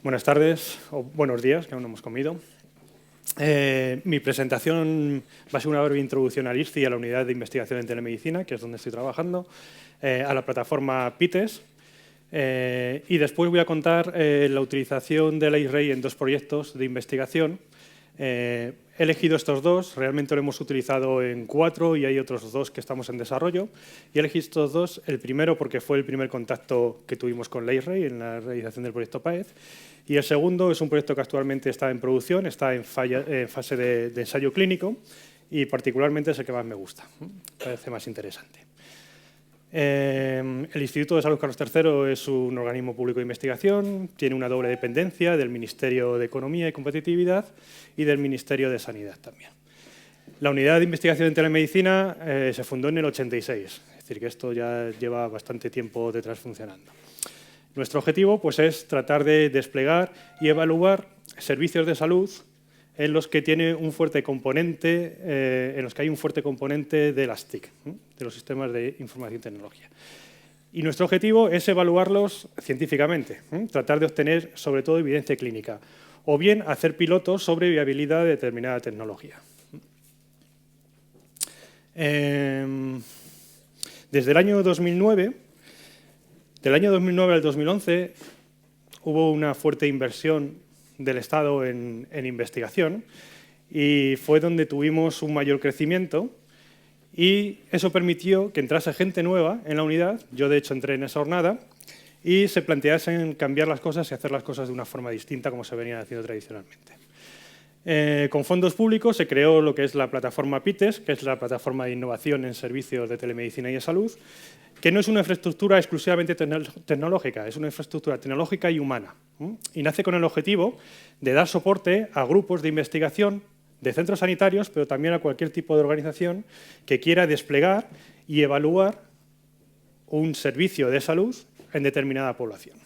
Buenas tardes o buenos días, que aún no hemos comido. Mi presentación va a ser una breve introducción al ISCI y a la unidad de investigación en telemedicina, que es donde estoy trabajando, a la plataforma PITES, y después voy a contar la utilización de la ISREI en dos proyectos de investigación. He elegido estos dos, realmente lo hemos utilizado en 4 y hay otros 2 que estamos en desarrollo. Y he elegido estos dos, el primero porque fue el primer contacto que tuvimos con la ISREI en la realización del proyecto PAEZ. Y el segundo es un proyecto que actualmente está en producción, está en fase de ensayo clínico y particularmente es el que más me gusta, me parece más interesante. El Instituto de Salud Carlos III es un organismo público de investigación, tiene una doble dependencia del Ministerio de Economía y Competitividad y del Ministerio de Sanidad también. La unidad de investigación en telemedicina se fundó en el 86, es decir, que esto ya lleva bastante tiempo detrás funcionando. Nuestro objetivo pues, es tratar de desplegar y evaluar servicios de salud en los que tiene un fuerte componente, hay un fuerte componente de las TIC, de los sistemas de información y tecnología. Y nuestro objetivo es evaluarlos científicamente, tratar de obtener sobre todo evidencia clínica, o bien hacer pilotos sobre viabilidad de determinada tecnología. Desde el año 2009, del año 2009 al 2011, hubo una fuerte inversión del Estado en investigación y fue donde tuvimos un mayor crecimiento y eso permitió que entrase gente nueva en la unidad, yo de hecho entré en esa jornada, y se planteasen cambiar las cosas y hacer las cosas de una forma distinta como se venían haciendo tradicionalmente. Con fondos públicos se creó lo que es la plataforma PITES, que es la plataforma de innovación en servicios de telemedicina y de salud, que no es una infraestructura exclusivamente tecnológica, es una infraestructura tecnológica y humana. Y nace con el objetivo de dar soporte a grupos de investigación de centros sanitarios, pero también a cualquier tipo de organización que quiera desplegar y evaluar un servicio de salud en determinada población.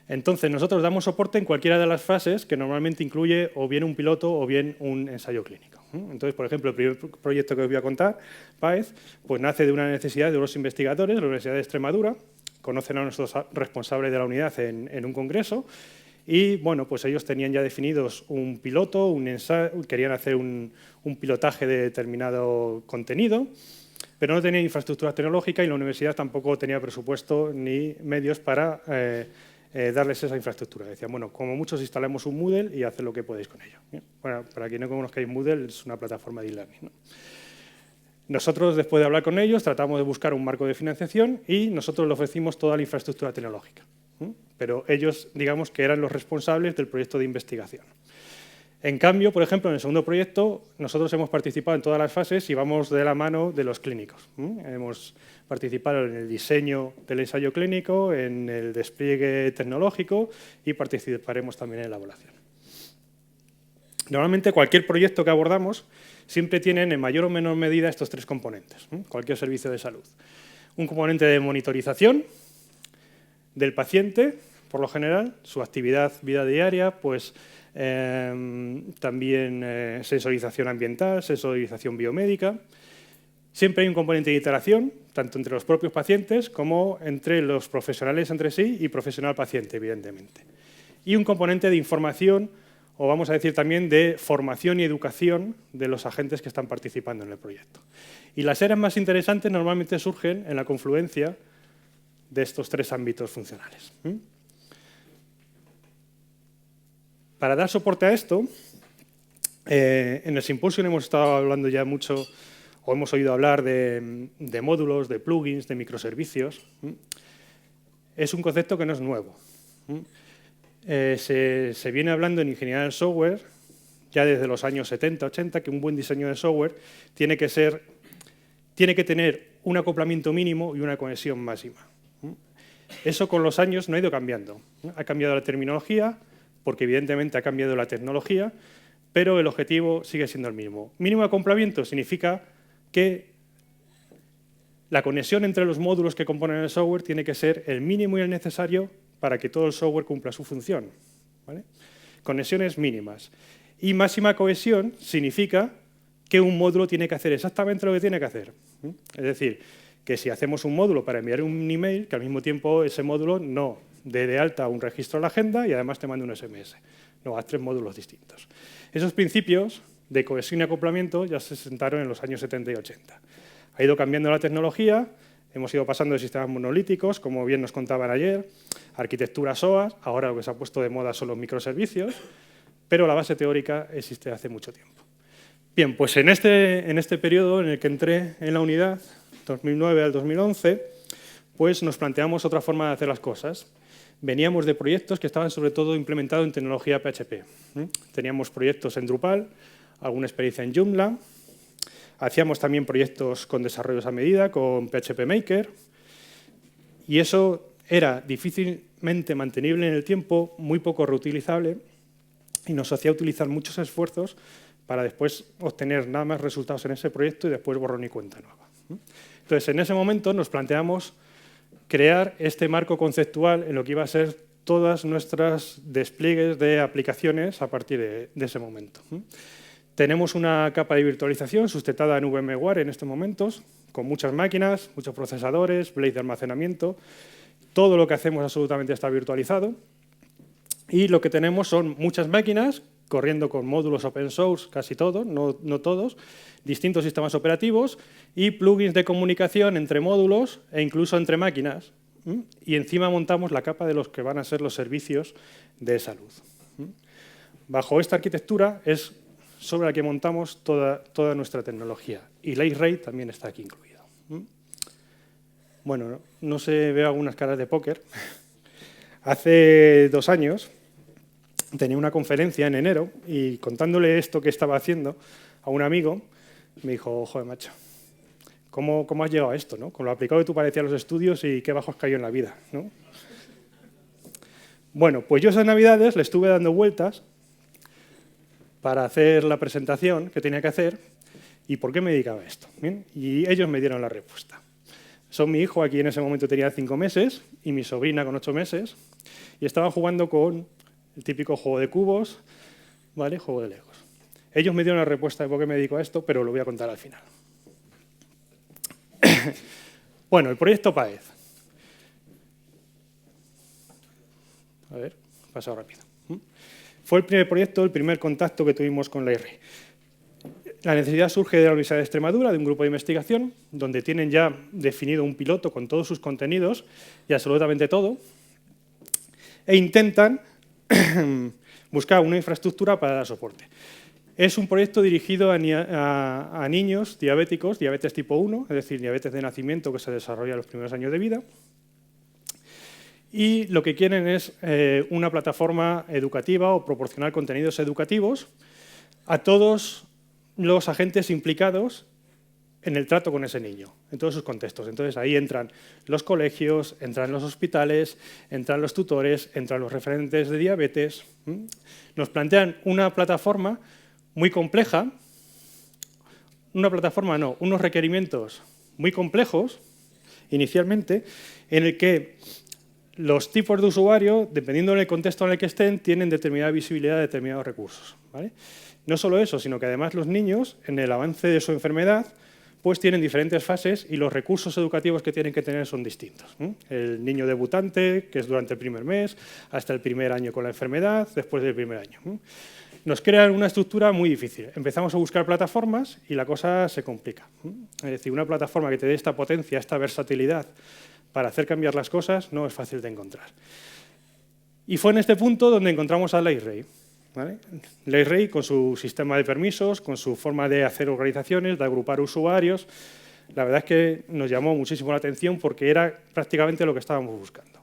Entonces, nosotros damos soporte en cualquiera de las fases que normalmente incluye o bien un piloto o bien un ensayo clínico. Entonces, por ejemplo, el primer proyecto que os voy a contar, PAEZ, pues nace de una necesidad de unos investigadores de la Universidad de Extremadura, conocen a nuestros responsables de la unidad en un congreso y, bueno, pues ellos tenían ya definidos un piloto, un ensayo, querían hacer un pilotaje de determinado contenido, pero no tenían infraestructura tecnológica y la universidad tampoco tenía presupuesto ni medios para darles esa infraestructura. Decían, bueno, como muchos instalemos un Moodle y haced lo que podéis con ello. Bueno, para quien no conozcáis Moodle, es una plataforma de e-learning, ¿no? Nosotros, después de hablar con ellos, tratamos de buscar un marco de financiación y nosotros le ofrecimos toda la infraestructura tecnológica. Pero ellos, digamos, que eran los responsables del proyecto de investigación. En cambio, por ejemplo, en el segundo proyecto, nosotros hemos participado en todas las fases y vamos de la mano de los clínicos. Hemos participado en el diseño del ensayo clínico, en el despliegue tecnológico y participaremos también en la evaluación. Normalmente, cualquier proyecto que abordamos siempre tiene en mayor o menor medida estos 3 componentes, cualquier servicio de salud. Un componente de monitorización del paciente, por lo general, su actividad, vida diaria, pues también sensorización ambiental, sensorización biomédica. Siempre hay un componente de iteración, tanto entre los propios pacientes como entre los profesionales entre sí y profesional-paciente, evidentemente. Y un componente de información, o vamos a decir también de formación y educación de los agentes que están participando en el proyecto. Y las áreas más interesantes normalmente surgen en la confluencia de estos 3 ámbitos funcionales. Para dar soporte a esto, en el Symposium hemos estado hablando ya mucho, o hemos oído hablar de módulos, de plugins, de microservicios. Es un concepto que no es nuevo. Se viene hablando en ingeniería del software ya desde los años 70, 80, que un buen diseño de software tiene que tener un acoplamiento mínimo y una conexión máxima. Eso con los años no ha ido cambiando. Ha cambiado la terminología, porque evidentemente ha cambiado la tecnología, pero el objetivo sigue siendo el mismo. Mínimo acoplamiento significa que la conexión entre los módulos que componen el software tiene que ser el mínimo y el necesario para que todo el software cumpla su función, ¿vale? Conexiones mínimas. Y máxima cohesión significa que un módulo tiene que hacer exactamente lo que tiene que hacer. Es decir, que si hacemos un módulo para enviar un email, que al mismo tiempo ese módulo no dé de alta un registro a la agenda y además te mande un SMS. No, haz 3 módulos distintos. Esos principios de cohesión y acoplamiento ya se sentaron en los años 70 y 80. Ha ido cambiando la tecnología, hemos ido pasando de sistemas monolíticos, como bien nos contaban ayer, arquitecturas OAS, ahora lo que se ha puesto de moda son los microservicios, pero la base teórica existe hace mucho tiempo. Bien, pues en este periodo en el que entré en la unidad, 2009 al 2011, pues nos planteamos otra forma de hacer las cosas. Veníamos de proyectos que estaban sobre todo implementados en tecnología PHP. Teníamos proyectos en Drupal, alguna experiencia en Joomla, hacíamos también proyectos con desarrollos a medida, con PHP Maker, y eso era difícilmente mantenible en el tiempo, muy poco reutilizable, y nos hacía utilizar muchos esfuerzos para después obtener nada más resultados en ese proyecto y después borrón y cuenta nueva. Entonces, en ese momento nos planteamos crear este marco conceptual en lo que iba a ser todas nuestras despliegues de aplicaciones a partir de ese momento. Tenemos una capa de virtualización sustentada en VMware en estos momentos, con muchas máquinas, muchos procesadores, blades de almacenamiento. Todo lo que hacemos absolutamente está virtualizado. Y lo que tenemos son muchas máquinas corriendo con módulos open source, casi todos, no todos, distintos sistemas operativos y plugins de comunicación entre módulos e incluso entre máquinas. Y encima montamos la capa de los que van a ser los servicios de salud. Bajo esta arquitectura es sobre la que montamos toda nuestra tecnología. Y LaceRay también está aquí incluido. Bueno, no se ve algunas caras de póker. Hace 2 años tenía una conferencia en enero y contándole esto que estaba haciendo a un amigo, me dijo, joder, macho, ¿cómo has llegado a esto, ¿no? Con lo aplicado que tú parecías a los estudios y qué bajo has caído en la vida, ¿no? Bueno, pues yo esas navidades le estuve dando vueltas para hacer la presentación que tenía que hacer y por qué me dedicaba a esto. ¿Bien? Y ellos me dieron la respuesta. Son mi hijo, aquí en ese momento tenía 5 meses, y mi sobrina con 8 meses, y estaban jugando con el típico juego de cubos, ¿vale? Juego de Legos. Ellos me dieron la respuesta de por qué me dedico a esto, pero lo voy a contar al final. Bueno, el proyecto PAEZ. A ver, he pasado rápido. Fue el primer proyecto, el primer contacto que tuvimos con LaceRay. La necesidad surge de la Universidad de Extremadura, de un grupo de investigación, donde tienen ya definido un piloto con todos sus contenidos y absolutamente todo, e intentan buscar una infraestructura para dar soporte. Es un proyecto dirigido a niños diabéticos, diabetes tipo 1, es decir, diabetes de nacimiento que se desarrolla en los primeros años de vida. Y lo que quieren es una plataforma educativa o proporcionar contenidos educativos a todos los agentes implicados en el trato con ese niño, en todos sus contextos. Entonces ahí entran los colegios, entran los hospitales, entran los tutores, entran los referentes de diabetes. Nos plantean una plataforma muy compleja, unos requerimientos muy complejos inicialmente, en el que los tipos de usuario, dependiendo del contexto en el que estén, tienen determinada visibilidad de determinados recursos, ¿vale? No solo eso, sino que además los niños, en el avance de su enfermedad, pues tienen diferentes fases y los recursos educativos que tienen que tener son distintos. El niño debutante, que es durante el primer mes, hasta el primer año con la enfermedad, después del primer año. Nos crean una estructura muy difícil. Empezamos a buscar plataformas y la cosa se complica. Es decir, una plataforma que te dé esta potencia, esta versatilidad para hacer cambiar las cosas no es fácil de encontrar. Y fue en este punto donde encontramos a LaceRay. ¿Vale? LaceRay con su sistema de permisos, con su forma de hacer organizaciones, de agrupar usuarios, la verdad es que nos llamó muchísimo la atención porque era prácticamente lo que estábamos buscando.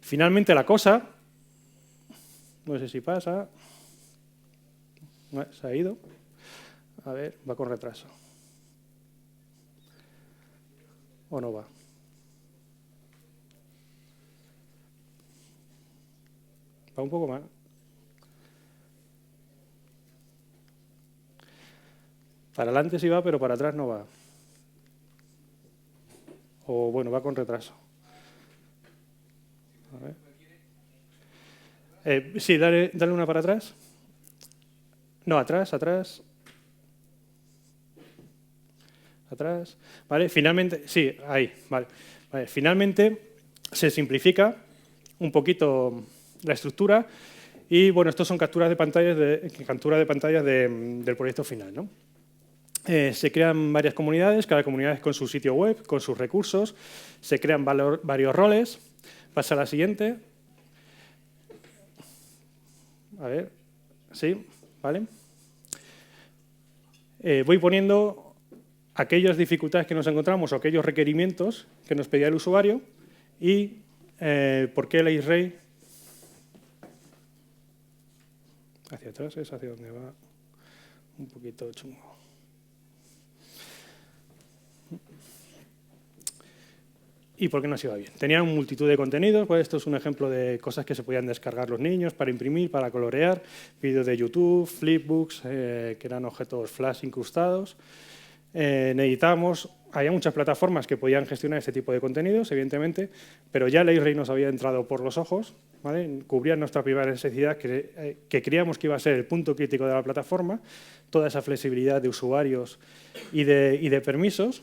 Finalmente la cosa, no sé si pasa, se ha ido, a ver, va con retraso. ¿O no va? Va un poco mal. Para adelante sí va, pero para atrás no va. O bueno, va con retraso. A ver. Sí, dale una para atrás. No, atrás. Atrás. Vale, finalmente, sí, ahí, vale. Finalmente, Se simplifica un poquito la estructura y, bueno, estos son capturas de pantallas, del proyecto final, ¿no? Se crean varias comunidades, cada comunidad con su sitio web, con sus recursos, se crean varios roles. Pasa a la siguiente. A ver, sí, vale. Voy poniendo aquellas dificultades que nos encontramos o aquellos requerimientos que nos pedía el usuario y por qué el array hacia atrás es hacia donde va un poquito chungo. ¿Y por qué no se iba bien? Tenían multitud de contenidos, pues esto es un ejemplo de cosas que se podían descargar los niños para imprimir, para colorear, vídeos de YouTube, flipbooks, que eran objetos flash incrustados. Necesitábamos, había muchas plataformas que podían gestionar este tipo de contenidos, evidentemente, pero ya el array nos había entrado por los ojos, ¿vale? Cubría nuestra primera necesidad, que creíamos que iba a ser el punto crítico de la plataforma, toda esa flexibilidad de usuarios y de permisos.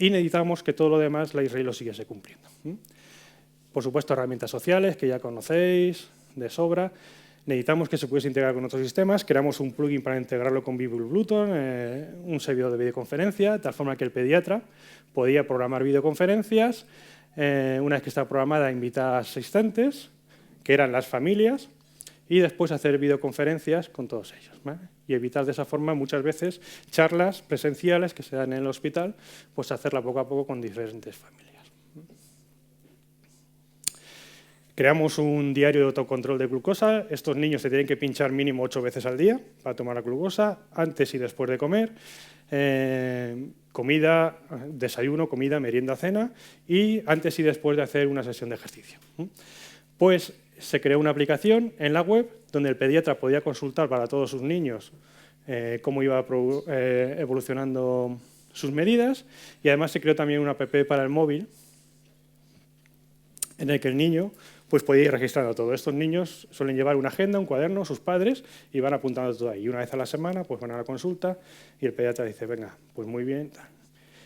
Y necesitamos que todo lo demás la array lo siguiese cumpliendo. Por supuesto, herramientas sociales que ya conocéis de sobra. Necesitamos que se pudiese integrar con otros sistemas. Creamos un plugin para integrarlo con Bluetooth, un servidor de videoconferencia, de tal forma que el pediatra podía programar videoconferencias. Una vez que estaba programada, invitar a asistentes, que eran las familias, y después hacer videoconferencias con todos ellos, ¿vale? Y evitar de esa forma muchas veces charlas presenciales que se dan en el hospital, pues hacerla poco a poco con diferentes familias. Creamos un diario de autocontrol de glucosa. Estos niños se tienen que pinchar mínimo 8 veces al día para tomar la glucosa, antes y después de comer, comida, desayuno, comida, merienda, cena, y antes y después de hacer una sesión de ejercicio. Pues se creó una aplicación en la web donde el pediatra podía consultar para todos sus niños cómo iba evolucionando sus medidas, y además se creó también una app para el móvil en el que el niño pues podía ir registrando todo. Estos niños suelen llevar una agenda, un cuaderno, sus padres, y van apuntando todo ahí. Y una vez a la semana pues van a la consulta y el pediatra dice, venga, pues muy bien.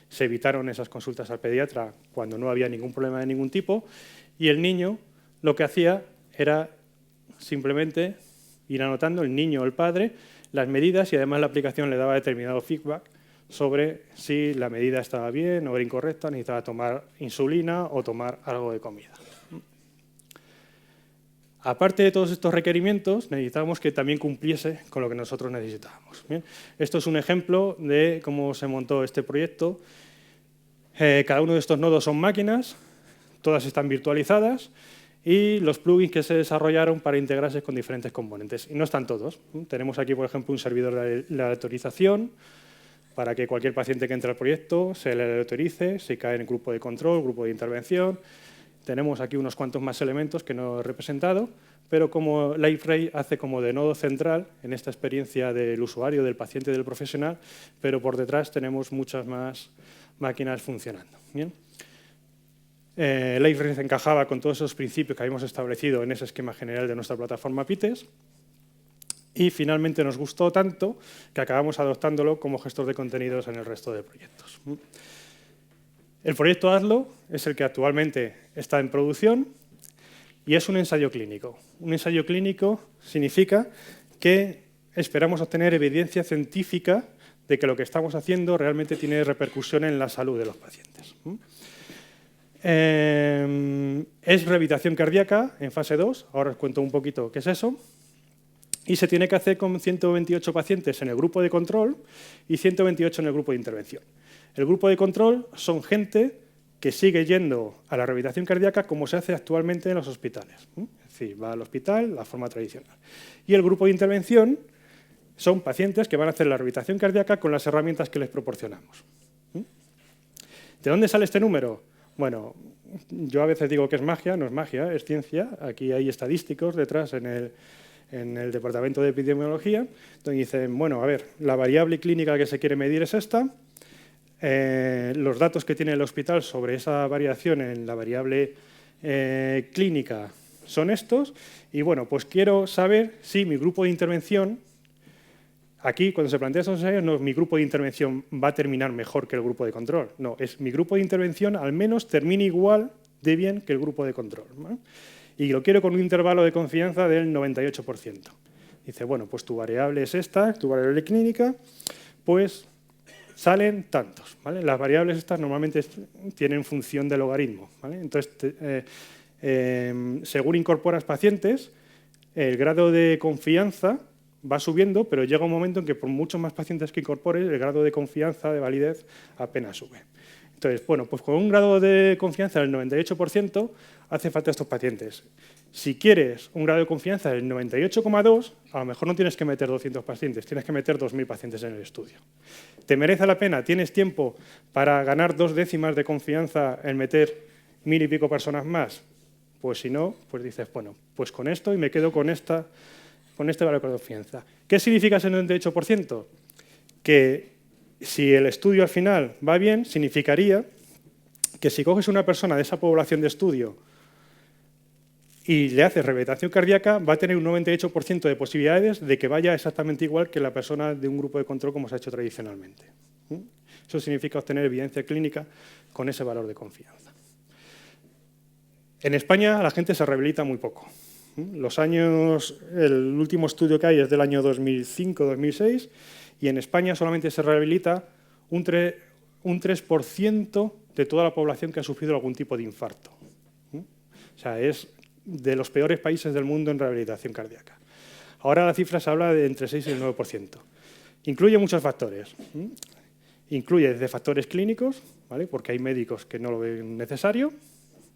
Se evitaron esas consultas al pediatra cuando no había ningún problema de ningún tipo, y el niño lo que hacía era simplemente ir anotando, el niño o el padre, las medidas, y además la aplicación le daba determinado feedback sobre si la medida estaba bien o era incorrecta, necesitaba tomar insulina o tomar algo de comida. Aparte de todos estos requerimientos, necesitábamos que también cumpliese con lo que nosotros necesitábamos. Bien, esto es un ejemplo de cómo se montó este proyecto. Cada uno de estos nodos son máquinas, todas están virtualizadas, y los plugins que se desarrollaron para integrarse con diferentes componentes. Y no están todos. Tenemos aquí, por ejemplo, un servidor de autorización para que cualquier paciente que entre al proyecto se le autorice, si cae en el grupo de control, grupo de intervención. Tenemos aquí unos cuantos más elementos que no he representado, pero como LifeRay hace como de nodo central en esta experiencia del usuario, del paciente y del profesional, pero por detrás tenemos muchas más máquinas funcionando. Bien. LifeRay encajaba con todos esos principios que habíamos establecido en ese esquema general de nuestra plataforma PITES, y finalmente nos gustó tanto que acabamos adoptándolo como gestor de contenidos en el resto de proyectos. El proyecto Hazlo es el que actualmente está en producción y es un ensayo clínico. Un ensayo clínico significa que esperamos obtener evidencia científica de que lo que estamos haciendo realmente tiene repercusión en la salud de los pacientes. Es rehabilitación cardíaca en fase 2, ahora os cuento un poquito qué es eso, y se tiene que hacer con 128 pacientes en el grupo de control y 128 en el grupo de intervención. El grupo de control son gente que sigue yendo a la rehabilitación cardíaca como se hace actualmente en los hospitales. Es decir, va al hospital la forma tradicional. Y el grupo de intervención son pacientes que van a hacer la rehabilitación cardíaca con las herramientas que les proporcionamos. ¿De dónde sale este número? Bueno, yo a veces digo que es magia, no es magia, es ciencia. Aquí hay estadísticos detrás en el departamento de epidemiología, donde dicen, bueno, a ver, la variable clínica que se quiere medir es esta, los datos que tiene el hospital sobre esa variación en la variable clínica son estos, y bueno, pues quiero saber si mi grupo de intervención, aquí cuando se plantea estos ensayos, no es mi grupo de intervención va a terminar mejor que el grupo de control, no, es mi grupo de intervención al menos termine igual de bien que el grupo de control, ¿vale? Y lo quiero con un intervalo de confianza del 98%. Dice, bueno, pues tu variable es esta, tu variable clínica, pues salen tantos, ¿vale? Las variables estas normalmente tienen función de logaritmo, ¿vale? Entonces, según incorporas pacientes, el grado de confianza va subiendo, pero llega un momento en que por muchos más pacientes que incorpores, el grado de confianza, de validez, apenas sube. Entonces, bueno, pues con un grado de confianza del 98% hace falta estos pacientes. Si quieres un grado de confianza del 98,2, a lo mejor no tienes que meter 200 pacientes, tienes que meter 2.000 pacientes en el estudio. ¿Te merece la pena? ¿Tienes tiempo para ganar 2 décimas de confianza en meter 1.000 y pico personas más? Pues si no, pues dices, bueno, pues con esto y me quedo con este valor de confianza. ¿Qué significa ese 98%? Que si el estudio al final va bien, significaría que si coges una persona de esa población de estudio y le haces rehabilitación cardíaca, va a tener un 98% de posibilidades de que vaya exactamente igual que la persona de un grupo de control como se ha hecho tradicionalmente. Eso significa obtener evidencia clínica con ese valor de confianza. En España la gente se rehabilita muy poco. El último estudio que hay es del año 2005-2006 y en España solamente se rehabilita un 3% de toda la población que ha sufrido algún tipo de infarto. O sea, es de los peores países del mundo en rehabilitación cardíaca. Ahora la cifra se habla de entre 6 y el 9%. Incluye muchos factores. Incluye desde factores clínicos, ¿vale? Porque hay médicos que no lo ven necesario,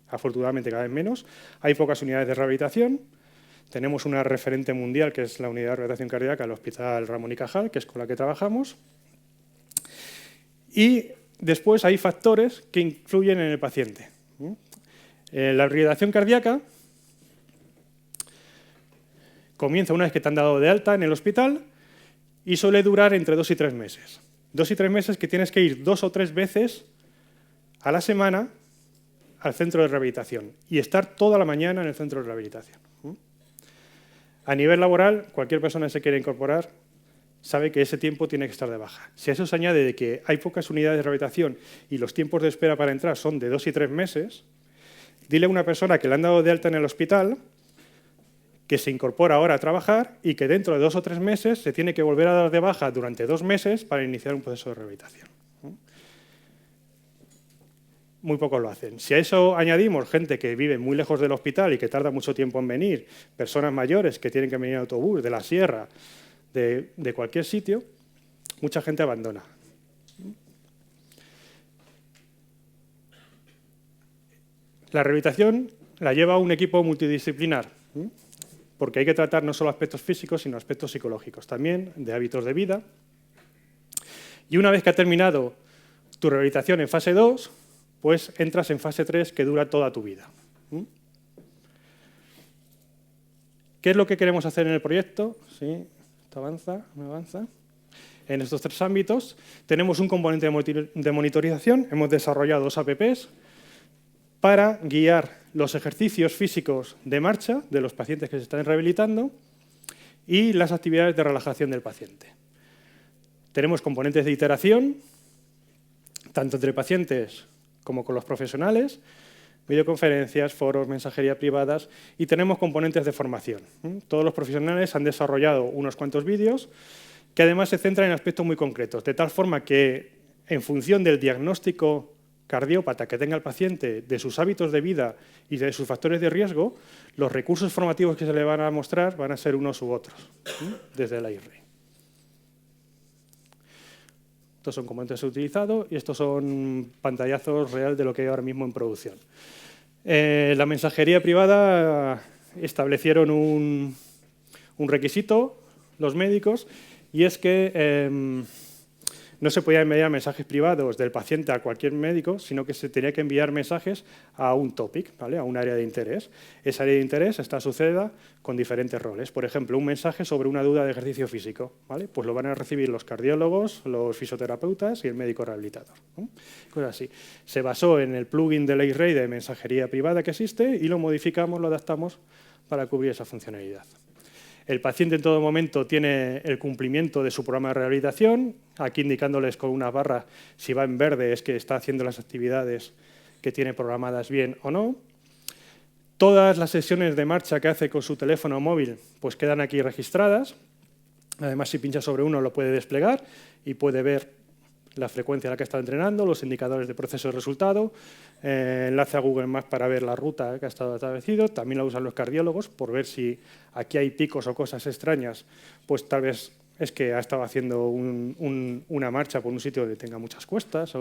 afortunadamente cada vez menos. Hay pocas unidades de rehabilitación. Tenemos una referente mundial, que es la unidad de rehabilitación cardíaca, el Hospital Ramón y Cajal, que es con la que trabajamos. Y después hay factores que influyen en el paciente. La rehabilitación cardíaca comienza una vez que te han dado de alta en el hospital y suele durar entre 2 y 3 meses. 2 y 3 meses que tienes que ir 2 o 3 veces a la semana al centro de rehabilitación y estar toda la mañana en el centro de rehabilitación. A nivel laboral, cualquier persona que se quiera incorporar sabe que ese tiempo tiene que estar de baja. Si a eso se añade de que hay pocas unidades de rehabilitación y los tiempos de espera para entrar son de 2 y 3 meses, dile a una persona que le han dado de alta en el hospital que se incorpora ahora a trabajar y que dentro de 2 o 3 meses se tiene que volver a dar de baja durante 2 meses para iniciar un proceso de rehabilitación. Muy pocos lo hacen. Si a eso añadimos gente que vive muy lejos del hospital y que tarda mucho tiempo en venir, personas mayores que tienen que venir en autobús, de la sierra, de cualquier sitio, mucha gente abandona. La rehabilitación la lleva un equipo multidisciplinar, porque hay que tratar no solo aspectos físicos, sino aspectos psicológicos, también de hábitos de vida. Y una vez que ha terminado tu rehabilitación en fase 2, pues entras en fase 3, que dura toda tu vida. ¿Qué es lo que queremos hacer en el proyecto? Sí, esto avanza, no avanza. En estos 3 ámbitos tenemos un componente de monitorización. Hemos desarrollado 2 apps para guiar los ejercicios físicos de marcha de los pacientes que se están rehabilitando y las actividades de relajación del paciente. Tenemos componentes de iteración, tanto entre pacientes como con los profesionales, videoconferencias, foros, mensajería privadas, y tenemos componentes de formación. Todos los profesionales han desarrollado unos cuantos vídeos que además se centran en aspectos muy concretos, de tal forma que en función del diagnóstico cardiópata que tenga el paciente, de sus hábitos de vida y de sus factores de riesgo, los recursos formativos que se le van a mostrar van a ser unos u otros, desde la IRRI. Estos son componentes utilizados y estos son pantallazos reales de lo que hay ahora mismo en producción. La mensajería privada establecieron un requisito, los médicos, y es que no se podían enviar mensajes privados del paciente a cualquier médico, sino que se tenía que enviar mensajes a un topic, ¿vale? A un área de interés. Esa área de interés está asociada con diferentes roles. Por ejemplo, un mensaje sobre una duda de ejercicio físico, ¿vale? Pues lo van a recibir los cardiólogos, los fisioterapeutas y el médico rehabilitador, ¿no? Cosas así. Se basó en el plugin de Light-Ray de mensajería privada que existe y lo modificamos, lo adaptamos para cubrir esa funcionalidad. El paciente en todo momento tiene el cumplimiento de su programa de rehabilitación, aquí indicándoles con una barra si va en verde es que está haciendo las actividades que tiene programadas bien o no. Todas las sesiones de marcha que hace con su teléfono móvil pues quedan aquí registradas. Además, si pincha sobre uno lo puede desplegar y puede ver la frecuencia a la que está entrenando, los indicadores de proceso de resultado, enlace a Google Maps para ver la ruta que ha estado establecido. También lo usan los cardiólogos por ver si aquí hay picos o cosas extrañas, pues tal vez es que ha estado haciendo una marcha por un sitio donde tenga muchas cuestas.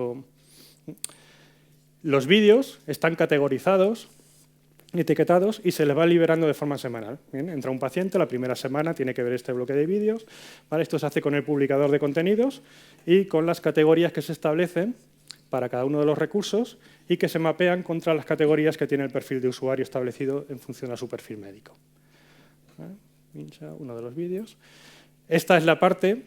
Los vídeos están categorizados, etiquetados y se les va liberando de forma semanal. Bien, entra un paciente, la primera semana tiene que ver este bloque de vídeos. ¿Vale? Esto se hace con el publicador de contenidos y con las categorías que se establecen para cada uno de los recursos y que se mapean contra las categorías que tiene el perfil de usuario establecido en función a su perfil médico. ¿Vale? Pincha uno de los vídeos. Esta es la parte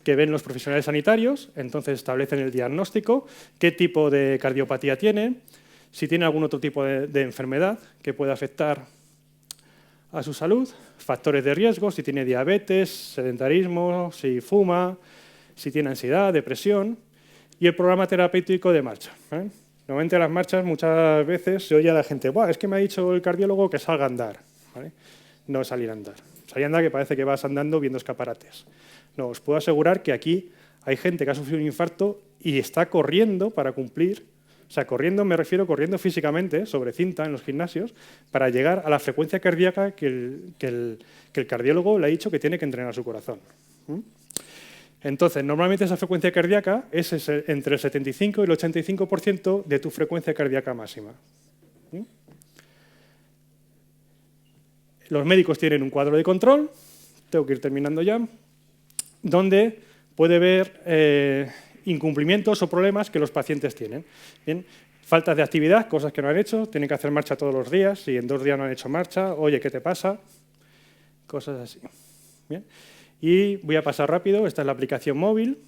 que ven los profesionales sanitarios, entonces establecen el diagnóstico, qué tipo de cardiopatía tiene, si tiene algún otro tipo de enfermedad que pueda afectar a su salud, factores de riesgo, si tiene diabetes, sedentarismo, si fuma, si tiene ansiedad, depresión, y el programa terapéutico de marcha. Normalmente en las marchas muchas veces se oye a la gente, "Buah, es que me ha dicho el cardiólogo que salga a andar". ¿Vale? No es salir a andar. Salir a andar que parece que vas andando viendo escaparates. No, os puedo asegurar que aquí hay gente que ha sufrido un infarto y está corriendo para cumplir. O sea, corriendo me refiero corriendo físicamente, sobre cinta en los gimnasios, para llegar a la frecuencia cardíaca que el cardiólogo le ha dicho que tiene que entrenar su corazón. Entonces, normalmente esa frecuencia cardíaca es entre el 75 y el 85% de tu frecuencia cardíaca máxima. Los médicos tienen un cuadro de control, tengo que ir terminando ya, donde puede ver incumplimientos o problemas que los pacientes tienen. Bien, faltas de actividad, cosas que no han hecho, tienen que hacer marcha todos los días, si en 2 días no han hecho marcha, oye, ¿qué te pasa? Cosas así. Bien. Y voy a pasar rápido, esta es la aplicación móvil.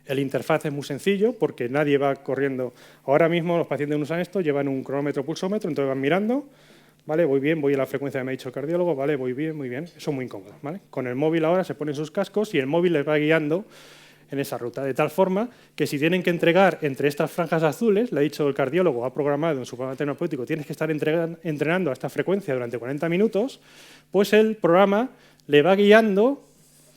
El interfaz es muy sencillo porque nadie va corriendo. Ahora mismo los pacientes no usan esto, llevan un cronómetro pulsómetro, entonces van mirando. ¿Vale? Voy bien, voy a la frecuencia que me ha dicho el cardiólogo, vale, voy bien, muy bien. Eso es muy incómodo. ¿Vale? Con el móvil ahora se ponen sus cascos y el móvil les va guiando en esa ruta, de tal forma que si tienen que entregar entre estas franjas azules, le ha dicho el cardiólogo, ha programado en su programa terapéutico, tienes que estar entrenando a esta frecuencia durante 40 minutos, pues el programa le va guiando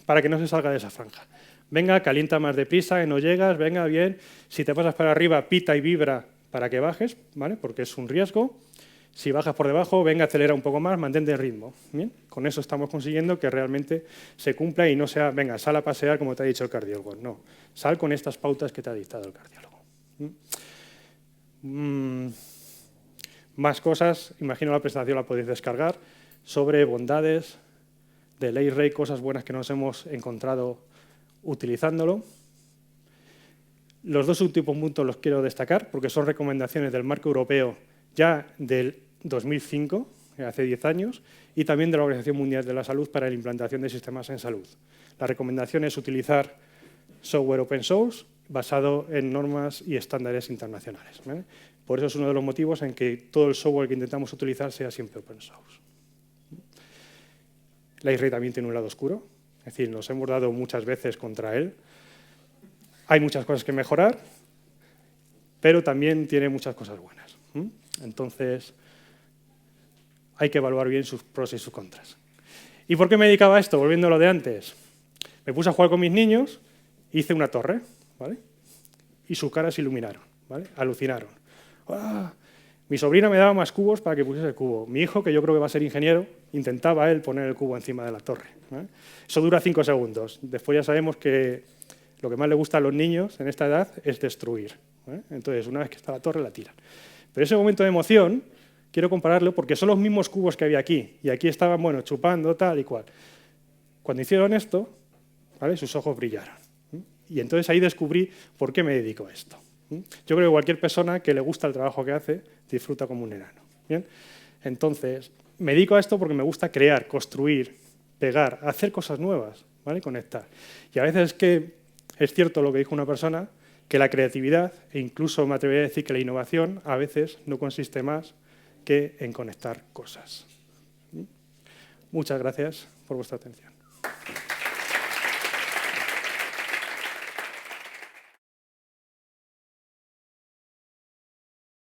para que no se salga de esa franja. Venga, calienta más deprisa, que no llegas, venga, bien. Si te pasas para arriba, pita y vibra para que bajes, ¿vale? Porque es un riesgo. Si bajas por debajo, venga, acelera un poco más, mantente el ritmo. ¿Bien? Con eso estamos consiguiendo que realmente se cumpla y no sea, venga, sal a pasear como te ha dicho el cardiólogo. No, sal con estas pautas que te ha dictado el cardiólogo. Más cosas, imagino la presentación la podéis descargar, sobre bondades de Light-Ray, cosas buenas que nos hemos encontrado utilizándolo. Los dos últimos puntos los quiero destacar porque son recomendaciones del marco europeo ya del 2005, hace 10 años, y también de la Organización Mundial de la Salud para la implantación de sistemas en salud. La recomendación es utilizar software open source basado en normas y estándares internacionales. ¿Vale? Por eso es uno de los motivos en que todo el software que intentamos utilizar sea siempre open source. Light-Ray también tiene un lado oscuro, es decir, nos hemos dado muchas veces contra él. Hay muchas cosas que mejorar, pero también tiene muchas cosas buenas. Entonces, hay que evaluar bien sus pros y sus contras. ¿Y por qué me dedicaba a esto? Volviendo a lo de antes. Me puse a jugar con mis niños, hice una torre, ¿vale? Y sus caras se iluminaron, ¿vale? Alucinaron. ¡Ah! Mi sobrina me daba más cubos para que pusiese el cubo. Mi hijo, que yo creo que va a ser ingeniero, intentaba él poner el cubo encima de la torre. ¿Vale? Eso dura 5 segundos. Después ya sabemos que lo que más le gusta a los niños en esta edad es destruir. ¿Vale? Entonces, una vez que está la torre, la tiran. Pero ese momento de emoción, quiero compararlo porque son los mismos cubos que había aquí. Y aquí estaban, bueno, chupando, tal y cual. Cuando hicieron esto, ¿vale? Sus ojos brillaron. Y entonces ahí descubrí por qué me dedico a esto. Yo creo que cualquier persona que le gusta el trabajo que hace, disfruta como un enano. ¿Bien? Entonces, me dedico a esto porque me gusta crear, construir, pegar, hacer cosas nuevas, ¿vale? Conectar. Y a veces es cierto lo que dijo una persona, que la creatividad, e incluso me atrevería a decir que la innovación, a veces no consiste más que en conectar cosas. Muchas gracias por vuestra atención.